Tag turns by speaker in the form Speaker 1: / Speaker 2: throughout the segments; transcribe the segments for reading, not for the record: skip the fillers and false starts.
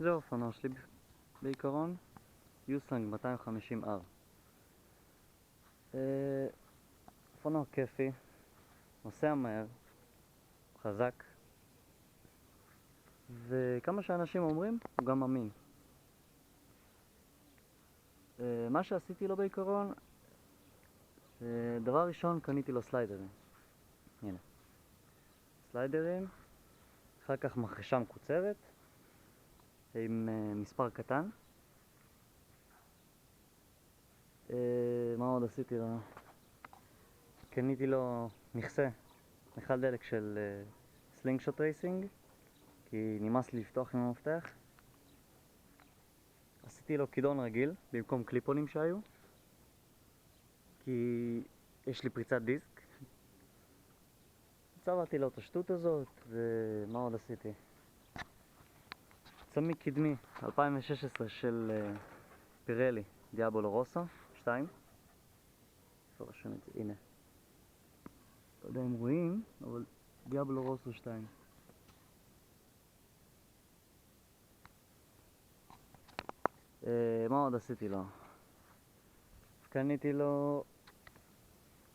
Speaker 1: זה האופנוע שלי בעיקרון, יוסנג 250R. אופנוע כיפי, נוסע מהר, חזק, וכמה שאנשים אומרים, הוא גם אמין. מה שעשיתי לו בעיקרון, דבר ראשון קניתי לו סליידרים. הנה. סליידרים, אחר כך מחרשה מקוצרת, עם מספר קטן. מה עוד עשיתי לו? קניתי לו מכסה, מכל דלק של סלינג שוט רייסינג, כי נמאס לי לפתוח עם המפתח. עשיתי לו כידון רגיל במקום קליפונים שהיו, כי יש לי פריצת דיסק. צבעתי לו את השטות הזאת, ומה עוד עשיתי? צמיג קדמי 2016 של פירלי דיאבולו רוסו 2. איפה רשום את זה? הנה. לא יודע אם רואים, אבל דיאבולו רוסו 2. מה עוד עשיתי לו? קניתי לו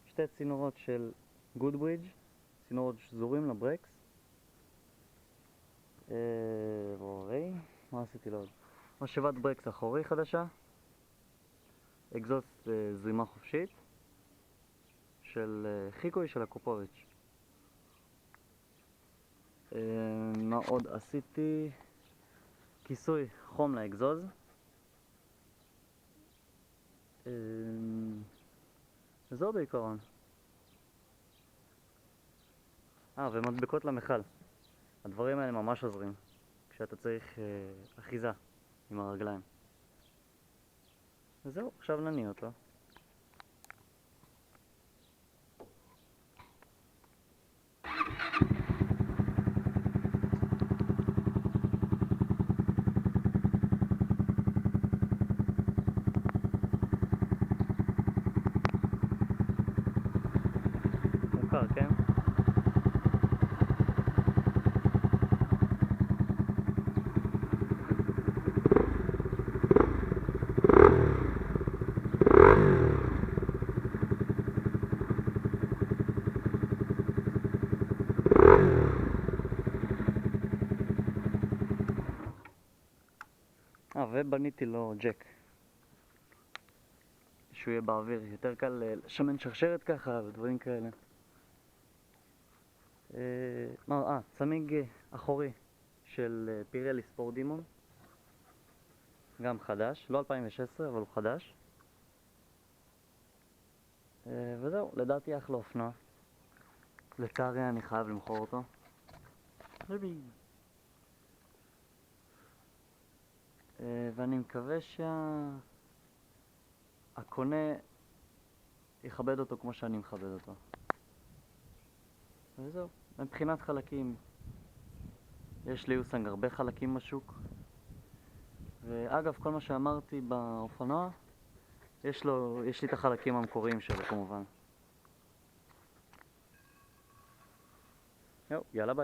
Speaker 1: שתי צינורות של גודברידג', צינורות שזורים לברקס. מה עשיתי לו עוד? משאבת ברקס אחורי חדשה, אקזוסט זרימה חופשית של חיקוי של הקופוביץ'. מה עוד עשיתי? כיסוי חום לאקזוז. וזהו בעיקרון. ומדבקות למכל. הדברים האלה ממש עוזרים כשאתה צריך אחיזה עם הרגליים. וזהו, עכשיו נניע אותו. מוכר, כן? ובניתי לו ג'ק, שהוא יהיה באוויר, יותר קל לשמן שרשרת ככה ודברים כאלה. צמיג אחורי של פירלי ספורט דימון, גם חדש, לא 2016 אבל הוא חדש. וזהו, לדעתי אחלה אופנוע. לצערי אני חייב למכור אותו. ואני מקווה שהקונה יכבד אותו כמו שאני מכבד אותו. וזהו, מבחינת חלקים, יש ליוסנג הרבה חלקים בשוק. ואגב, כל מה שאמרתי באופנוע, יש לי את החלקים המקוריים שלו כמובן. יאללה ביי.